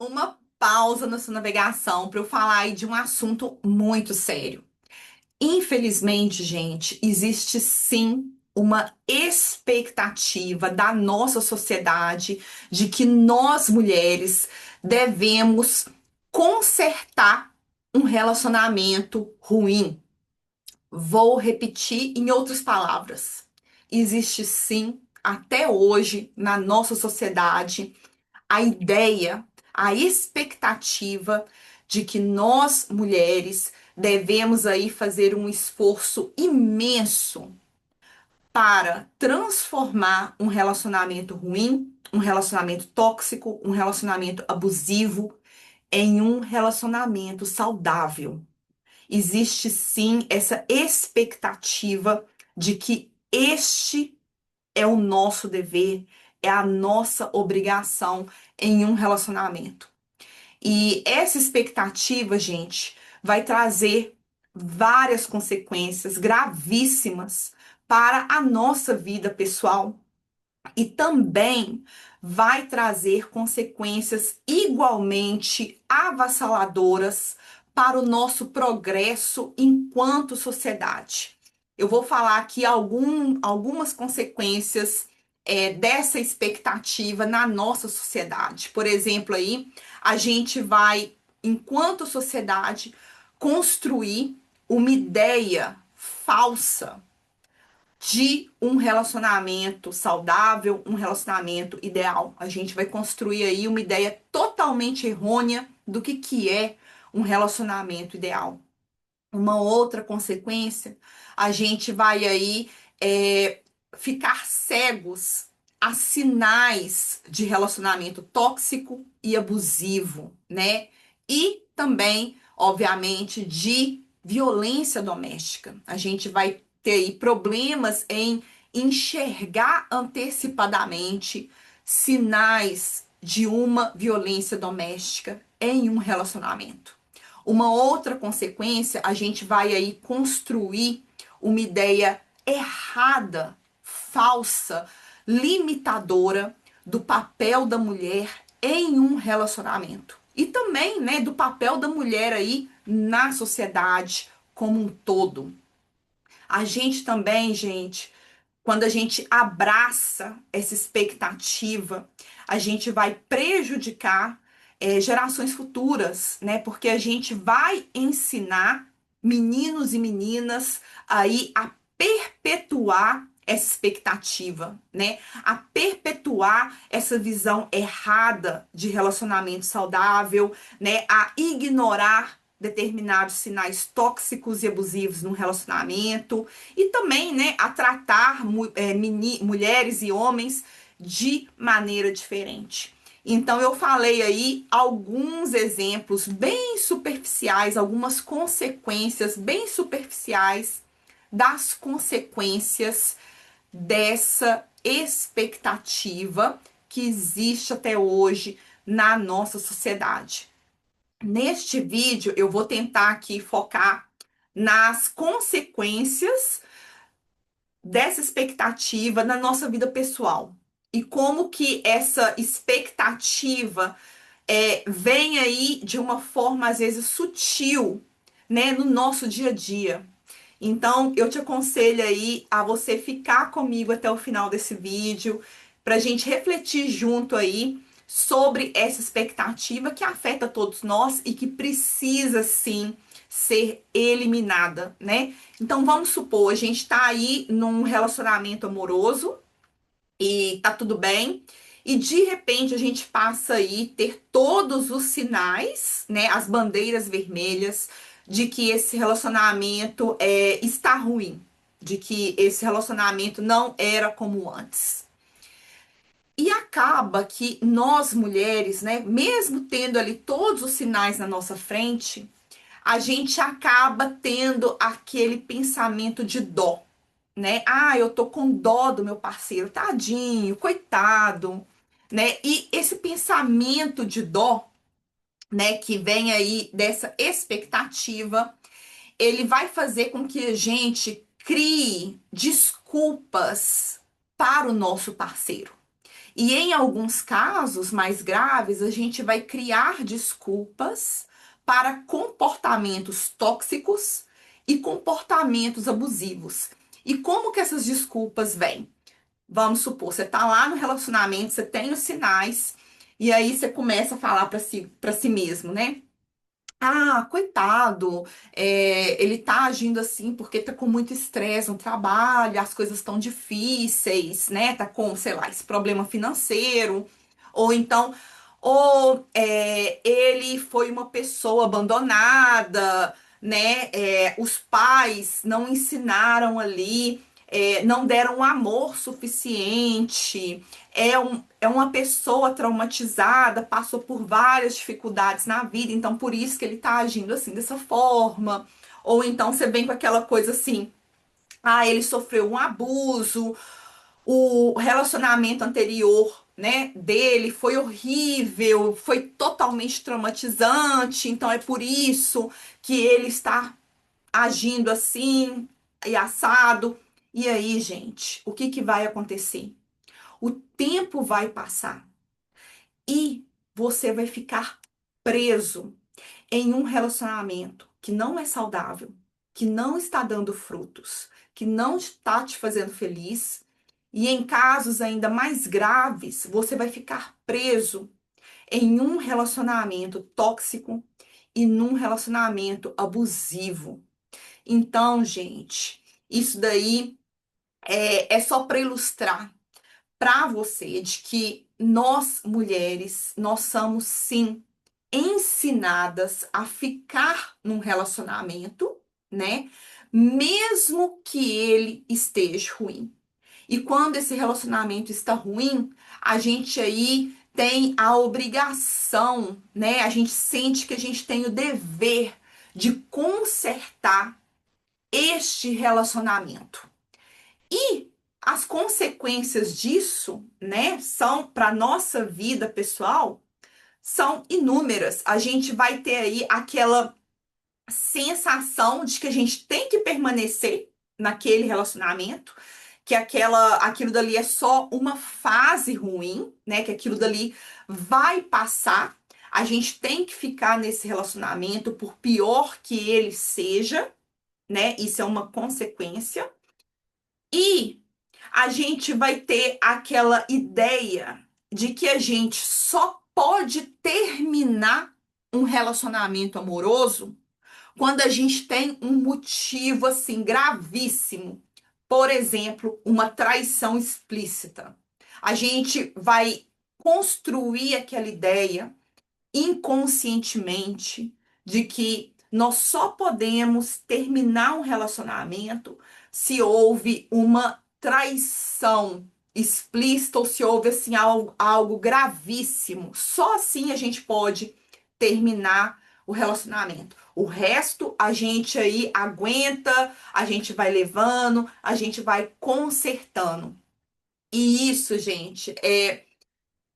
uma pausa na sua navegação para eu falar aí de um assunto muito sério. Infelizmente, gente, existe sim uma expectativa da nossa sociedade de que nós mulheres devemos consertar um relacionamento ruim. Vou repetir em outras palavras. Existe sim, até hoje, na nossa sociedade, a ideia, a expectativa de que nós, mulheres, devemos aí fazer um esforço imenso para transformar um relacionamento ruim, um relacionamento tóxico, um relacionamento abusivo em um relacionamento saudável. Existe sim essa expectativa de que este é o nosso dever, é a nossa obrigação em um relacionamento. E essa expectativa, gente, vai trazer várias consequências gravíssimas para a nossa vida pessoal e também vai trazer consequências igualmente avassaladoras para o nosso progresso enquanto sociedade. Eu vou falar aqui algumas consequências dessa expectativa na nossa sociedade. Por exemplo, aí a gente vai, enquanto sociedade, construir uma ideia falsa de um relacionamento saudável, um relacionamento ideal. A gente vai construir aí uma ideia totalmente errônea do que é um relacionamento ideal. Uma outra consequência, a gente vai aí ficar cegos a sinais de relacionamento tóxico e abusivo, né? E também, obviamente, de violência doméstica. A gente vai ter aí problemas em enxergar antecipadamente sinais de uma violência doméstica em um relacionamento. Uma outra consequência, a gente vai aí construir uma ideia errada, falsa, limitadora do papel da mulher em um relacionamento. E também, né, do papel da mulher aí na sociedade como um todo. A gente também, gente, quando a gente abraça essa expectativa, a gente vai prejudicar gerações futuras, né? Porque a gente vai ensinar meninos e meninas aí a perpetuar essa expectativa, né? A perpetuar essa visão errada de relacionamento saudável, né? A ignorar determinados sinais tóxicos e abusivos no relacionamento e também, né, a tratar mulheres e homens de maneira diferente. Então, eu falei aí alguns exemplos bem superficiais, algumas consequências bem superficiais das consequências dessa expectativa que existe até hoje na nossa sociedade. Neste vídeo, eu vou tentar aqui focar nas consequências dessa expectativa na nossa vida pessoal e como que essa expectativa vem aí de uma forma às vezes sutil, né, no nosso dia a dia. Então, eu te aconselho aí a você ficar comigo até o final desse vídeo, para a gente refletir junto aí sobre essa expectativa que afeta todos nós e que precisa sim ser eliminada, né? Então, vamos supor, a gente tá aí num relacionamento amoroso e tá tudo bem. E de repente a gente passa aí ter todos os sinais, né, as bandeiras vermelhas de que esse relacionamento está ruim, de que esse relacionamento não era como antes. E acaba que nós mulheres, né, mesmo tendo ali todos os sinais na nossa frente, a gente acaba tendo aquele pensamento de dó, né? Ah, eu tô com dó do meu parceiro, tadinho, coitado, né? E esse pensamento de dó, né, que vem aí dessa expectativa, ele vai fazer com que a gente crie desculpas para o nosso parceiro. E em alguns casos mais graves, a gente vai criar desculpas para comportamentos tóxicos e comportamentos abusivos. E como que essas desculpas vêm? Vamos supor, você tá lá no relacionamento, você tem os sinais, e aí você começa a falar para si mesmo, né? Ah, coitado, ele tá agindo assim porque tá com muito estresse no trabalho, as coisas estão difíceis, né? Tá com, sei lá, esse problema financeiro, ou então, ele foi uma pessoa abandonada, né? Os pais não ensinaram ali, não deram amor suficiente. É uma pessoa traumatizada, passou por várias dificuldades na vida, então por isso que ele tá agindo assim, dessa forma. Ou então você vem com aquela coisa assim, ah, ele sofreu um abuso, o relacionamento anterior, né, dele foi horrível, foi totalmente traumatizante, então é por isso que ele está agindo assim e assado. E aí, gente, o que que vai acontecer? O tempo vai passar e você vai ficar preso em um relacionamento que não é saudável, que não está dando frutos, que não está te fazendo feliz. E em casos ainda mais graves, você vai ficar preso em um relacionamento tóxico e num relacionamento abusivo. Então, gente, isso daí é só para ilustrar para você de que nós mulheres, nós somos sim ensinadas a ficar num relacionamento, né? Mesmo que ele esteja ruim. E quando esse relacionamento está ruim, a gente aí tem a obrigação, né? A gente sente que a gente tem o dever de consertar este relacionamento. E as consequências disso, né, são para nossa vida pessoal, são inúmeras. A gente vai ter aí aquela sensação de que a gente tem que permanecer naquele relacionamento, que aquilo dali é só uma fase ruim, né, que aquilo dali vai passar. A gente tem que ficar nesse relacionamento por pior que ele seja, né? Isso é uma consequência. E a gente vai ter aquela ideia de que a gente só pode terminar um relacionamento amoroso quando a gente tem um motivo assim gravíssimo. Por exemplo, uma traição explícita. A gente vai construir aquela ideia inconscientemente de que nós só podemos terminar um relacionamento se houve uma traição explícita ou se houve assim algo gravíssimo. Só assim a gente pode terminar o relacionamento. O resto a gente aí aguenta, a gente vai levando, a gente vai consertando. E isso, gente,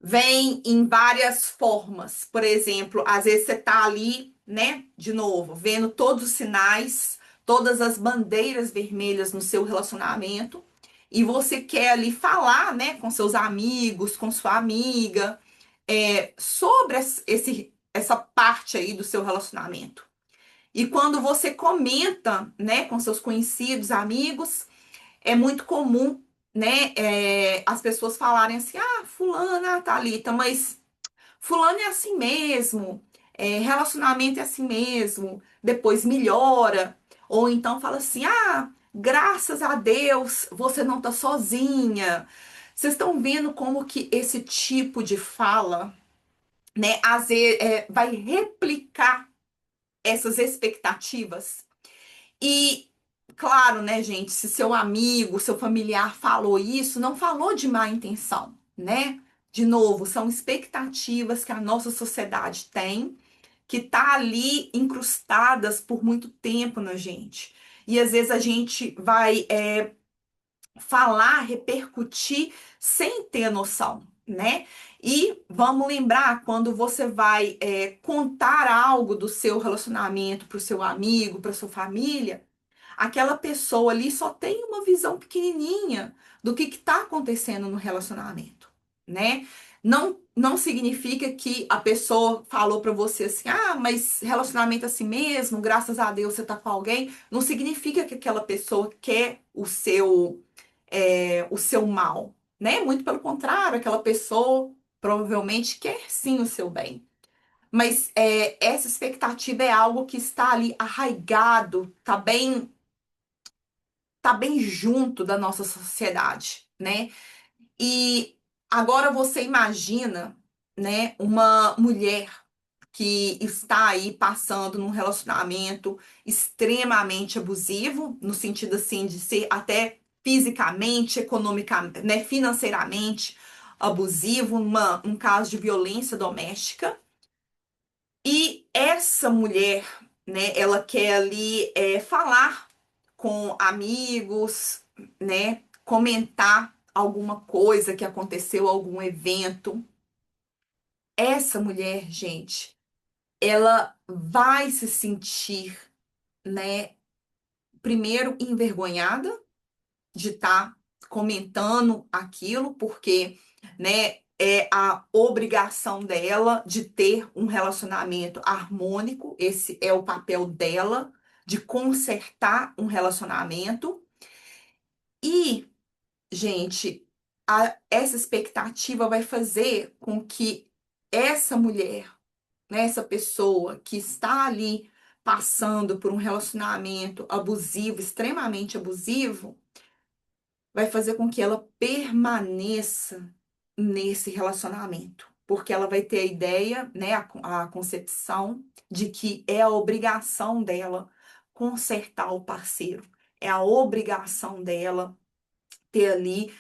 vem em várias formas. Por exemplo, às vezes você tá ali, né, de novo, vendo todos os sinais, todas as bandeiras vermelhas no seu relacionamento, e você quer ali falar, né, com seus amigos, com sua amiga, sobre essa parte aí do seu relacionamento. E quando você comenta, né, com seus conhecidos, amigos, é muito comum, né, as pessoas falarem assim, ah, fulana, Thalita, mas fulano é assim mesmo, relacionamento é assim mesmo, depois melhora. Ou então fala assim, ah, graças a Deus, você não tá sozinha. Vocês estão vendo como que esse tipo de fala, né, às vezes, vai replicar essas expectativas? E, claro, né, gente, se seu amigo, seu familiar falou isso, não falou de má intenção, né? De novo, são expectativas que a nossa sociedade tem, que tá ali incrustadas por muito tempo na gente. E às vezes a gente vai falar, repercutir sem ter noção, né? E vamos lembrar, quando você vai contar algo do seu relacionamento para o seu amigo, para sua família, aquela pessoa ali só tem uma visão pequenininha do que está acontecendo no relacionamento. né? Não significa que a pessoa falou pra você assim, ah, mas relacionamento é assim mesmo, graças a Deus você tá com alguém. Não significa que aquela pessoa quer o seu mal, né? Muito pelo contrário, aquela pessoa provavelmente quer sim o seu bem. Mas essa expectativa é algo que está ali arraigado, tá bem junto da nossa sociedade, né? E agora você imagina, né, uma mulher que está aí passando num relacionamento extremamente abusivo, no sentido assim de ser até fisicamente, economicamente, né, financeiramente abusivo, um caso de violência doméstica. E essa mulher, né, ela quer ali falar com amigos, né, comentar alguma coisa que aconteceu, algum evento. Essa mulher, gente, ela vai se sentir, né, primeiro envergonhada de estar comentando aquilo, porque, né, é a obrigação dela de ter um relacionamento harmônico, esse é o papel dela, de consertar um relacionamento. E, gente, essa expectativa vai fazer com que essa mulher, né, essa pessoa que está ali passando por um relacionamento abusivo, extremamente abusivo, vai fazer com que ela permaneça nesse relacionamento. Porque ela vai ter a ideia, né, a concepção de que é a obrigação dela consertar o parceiro. É a obrigação dela ter ali,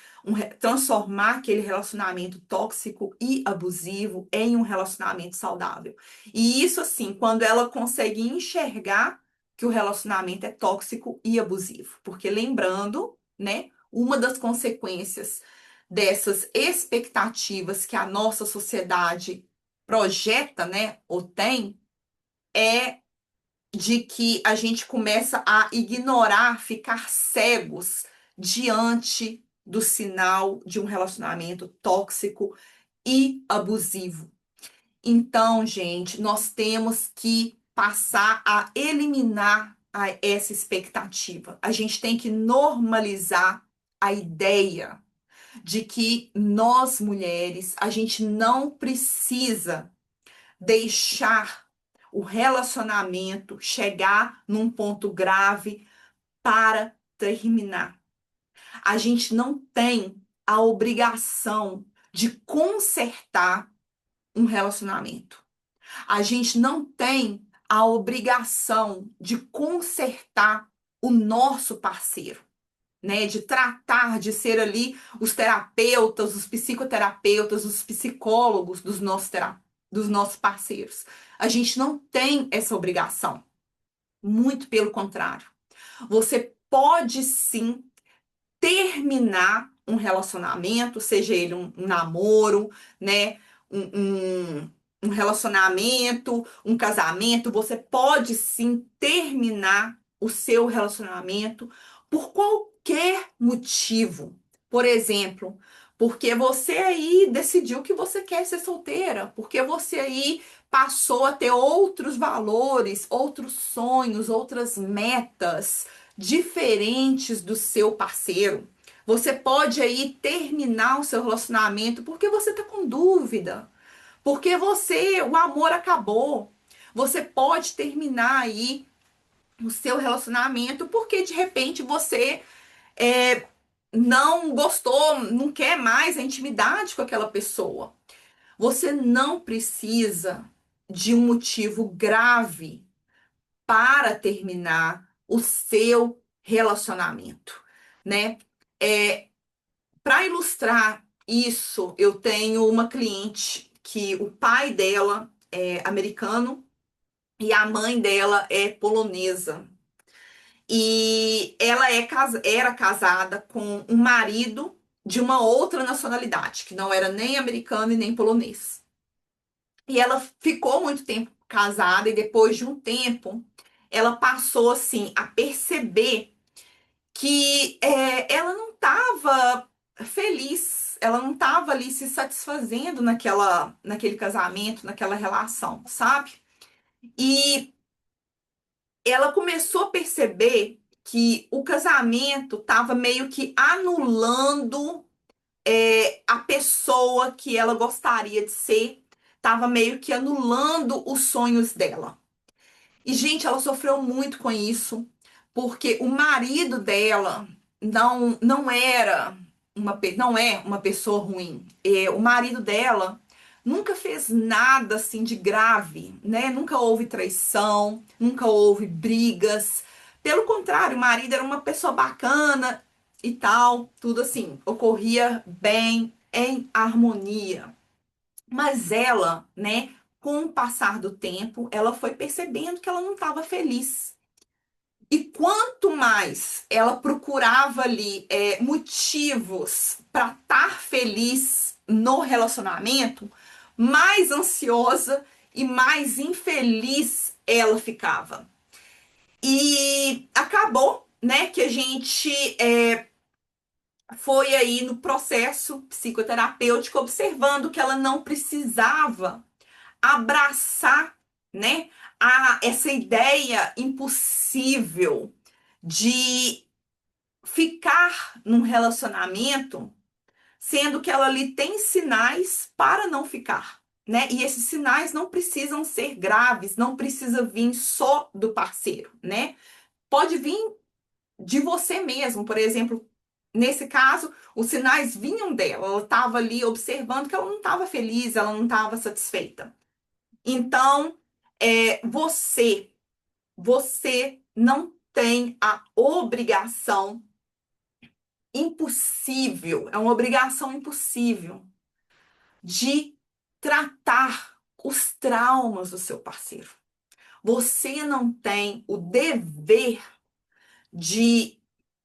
transformar aquele relacionamento tóxico e abusivo em um relacionamento saudável. E isso, assim, quando ela consegue enxergar que o relacionamento é tóxico e abusivo. Porque lembrando, né, uma das consequências dessas expectativas que a nossa sociedade projeta, né, ou tem, é de que a gente começa a ignorar, ficar cegos diante do sinal de um relacionamento tóxico e abusivo. Então, gente, nós temos que passar a eliminar essa expectativa. A gente tem que normalizar a ideia de que nós mulheres, a gente não precisa deixar o relacionamento chegar num ponto grave para terminar. A gente não tem a obrigação de consertar um relacionamento. A gente não tem a obrigação de consertar o nosso parceiro, né? De tratar, de ser ali os terapeutas, os psicoterapeutas, os psicólogos dos nossos parceiros. A gente não tem essa obrigação. Muito pelo contrário. Você pode sim terminar um relacionamento, seja ele um namoro, né? Um relacionamento, um casamento, você pode sim terminar o seu relacionamento por qualquer motivo. Por exemplo, porque você aí decidiu que você quer ser solteira, porque você aí passou a ter outros valores, outros sonhos, outras metas diferentes do seu parceiro. Você pode aí terminar o seu relacionamento porque você está com dúvida, porque o amor acabou. Você pode terminar aí o seu relacionamento porque de repente você é, não gostou, não quer mais a intimidade com aquela pessoa. Você não precisa de um motivo grave para terminar o seu relacionamento, né? É, para ilustrar isso, eu tenho uma cliente que o pai dela é americano e a mãe dela é polonesa. E ela era casada com um marido de uma outra nacionalidade, que não era nem americano e nem polonês. E ela ficou muito tempo casada e depois de um tempo, ela passou assim a perceber que ela não estava feliz, ela não estava ali se satisfazendo naquele casamento, naquela relação, sabe? E ela começou a perceber que o casamento estava meio que anulando a pessoa que ela gostaria de ser, estava meio que anulando os sonhos dela. E, gente, ela sofreu muito com isso, porque o marido dela não era não é uma pessoa ruim. O marido dela nunca fez nada assim de grave, né? Nunca houve traição, nunca houve brigas. Pelo contrário, o marido era uma pessoa bacana e tal, tudo assim, ocorria bem, em harmonia. Mas ela, né, com o passar do tempo, ela foi percebendo que ela não estava feliz. E quanto mais ela procurava ali motivos para estar feliz no relacionamento, mais ansiosa e mais infeliz ela ficava. E acabou, né, que a gente foi aí no processo psicoterapêutico observando que ela não precisava abraçar, né, essa ideia impossível de ficar num relacionamento, sendo que ela ali tem sinais para não ficar, né? E esses sinais não precisam ser graves, não precisa vir só do parceiro, né? Pode vir de você mesmo, por exemplo. Nesse caso, os sinais vinham dela. Ela estava ali observando que ela não estava feliz, ela não estava satisfeita. Então, você não tem a obrigação impossível, é uma obrigação impossível de tratar os traumas do seu parceiro. Você não tem o dever de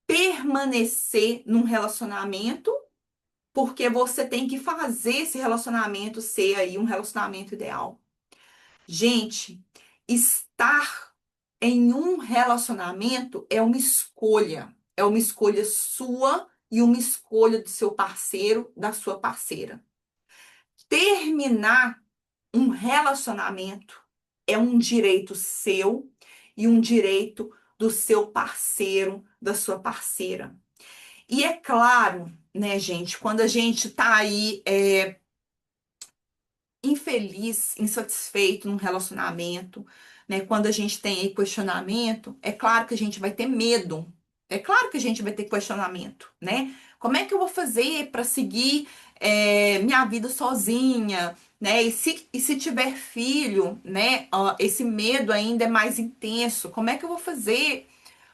permanecer num relacionamento porque você tem que fazer esse relacionamento ser aí um relacionamento ideal. Gente, estar em um relacionamento é uma escolha sua e uma escolha do seu parceiro, da sua parceira. Terminar um relacionamento é um direito seu e um direito do seu parceiro, da sua parceira. E é claro, né, gente, quando a gente tá aí infeliz, insatisfeito num relacionamento, né? Quando a gente tem aí questionamento, é claro que a gente vai ter medo. É claro que a gente vai ter questionamento, né? Como é que eu vou fazer para seguir minha vida sozinha, né? E se tiver filho, né? Esse medo ainda é mais intenso. Como é que eu vou fazer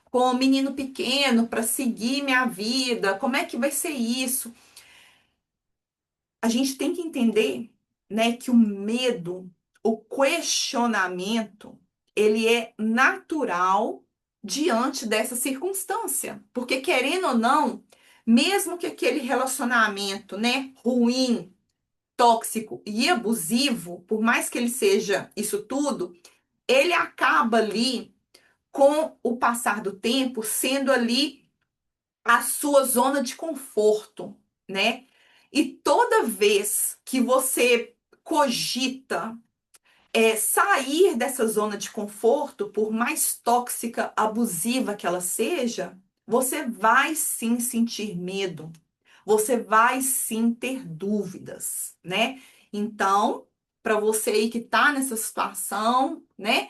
com o menino pequeno para seguir minha vida? Como é que vai ser isso? A gente tem que entender, né, que o medo, o questionamento, ele é natural diante dessa circunstância. Porque, querendo ou não, mesmo que aquele relacionamento, né, ruim, tóxico e abusivo, por mais que ele seja isso tudo, ele acaba ali, com o passar do tempo, sendo ali a sua zona de conforto, né? E toda vez que você cogita sair dessa zona de conforto, por mais tóxica, abusiva que ela seja, você vai sim sentir medo, você vai sim ter dúvidas, né? Então, para você aí que tá nessa situação, né?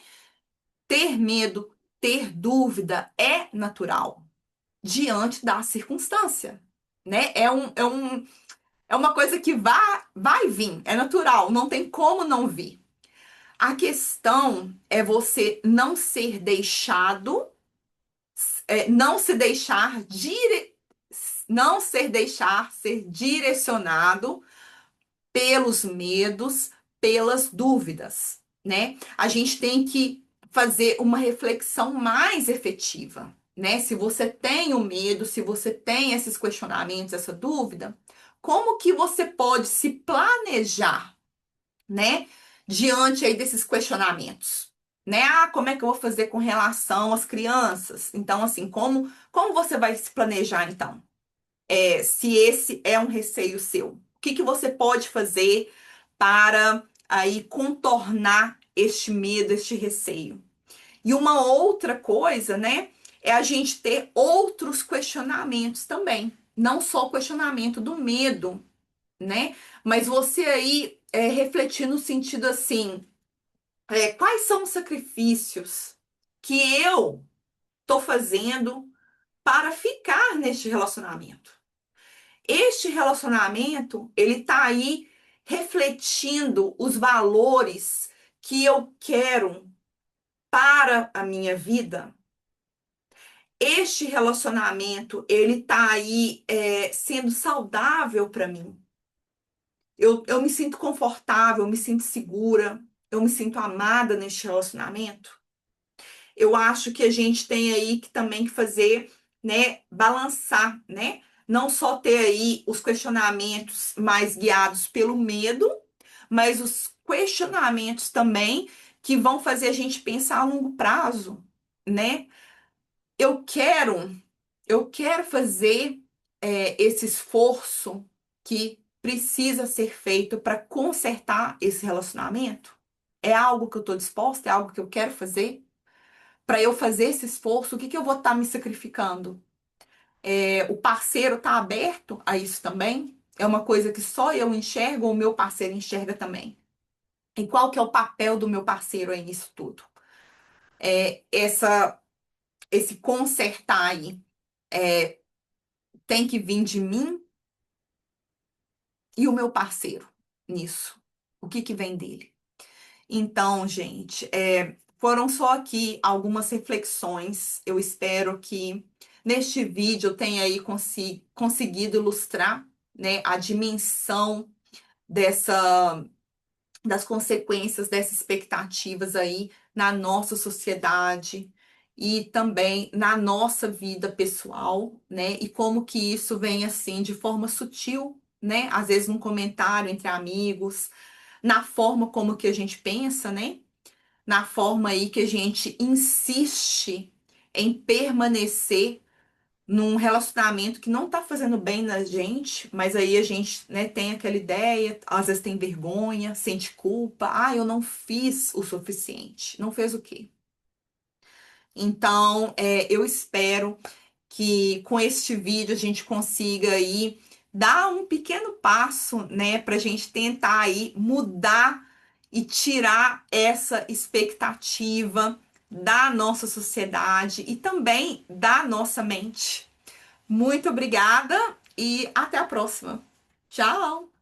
Ter medo, ter dúvida é natural diante da circunstância, né? É uma coisa que vai vir, é natural, não tem como não vir. A questão é você não ser deixado, não se deixar não ser deixar ser direcionado pelos medos, pelas dúvidas, né? A gente tem que fazer uma reflexão mais efetiva, né? Se você tem o medo, se você tem esses questionamentos, essa dúvida, como que você pode se planejar, né? Diante aí desses questionamentos, né? Ah, como é que eu vou fazer com relação às crianças? Então, assim, como você vai se planejar, então? se esse é um receio seu. O que que você pode fazer para aí contornar este medo, este receio? E uma outra coisa, né, é a gente ter outros questionamentos também. Não só o questionamento do medo, né? Mas você aí refletir no sentido assim, quais são os sacrifícios que eu tô fazendo para ficar neste relacionamento? Este relacionamento, ele tá aí refletindo os valores que eu quero para a minha vida. Este relacionamento, ele tá aí sendo saudável para mim. Eu me sinto confortável, eu me sinto segura, eu me sinto amada neste relacionamento. Eu acho que a gente tem aí que também que fazer, né, balançar, né? Não só ter aí os questionamentos mais guiados pelo medo, mas os questionamentos também que vão fazer a gente pensar a longo prazo, né? Eu quero, eu quero fazer esse esforço que precisa ser feito para consertar esse relacionamento. É algo que eu estou disposta, é algo que eu quero fazer. Para eu fazer esse esforço, o que que eu vou estar me sacrificando? O parceiro está aberto a isso também? É uma coisa que só eu enxergo ou o meu parceiro enxerga também? E qual que é o papel do meu parceiro aí nisso tudo? Essa, esse consertar aí tem que vir de mim e o meu parceiro nisso. O que que vem dele? Então, gente, foram só aqui algumas reflexões. Eu espero que neste vídeo eu tenha aí conseguido ilustrar, né, a dimensão dessa, das consequências dessas expectativas aí na nossa sociedade e também na nossa vida pessoal, né? E como que isso vem assim de forma sutil, né? Às vezes num comentário entre amigos, na forma como que a gente pensa, né? Na forma aí que a gente insiste em permanecer num relacionamento que não tá fazendo bem na gente, mas aí a gente, né, tem aquela ideia, às vezes tem vergonha, sente culpa, eu não fiz o suficiente. Não fez o quê? Então, eu espero que com este vídeo a gente consiga aí dar um pequeno passo, né, para a gente tentar aí mudar e tirar essa expectativa da nossa sociedade e também da nossa mente. Muito obrigada e até a próxima. Tchau!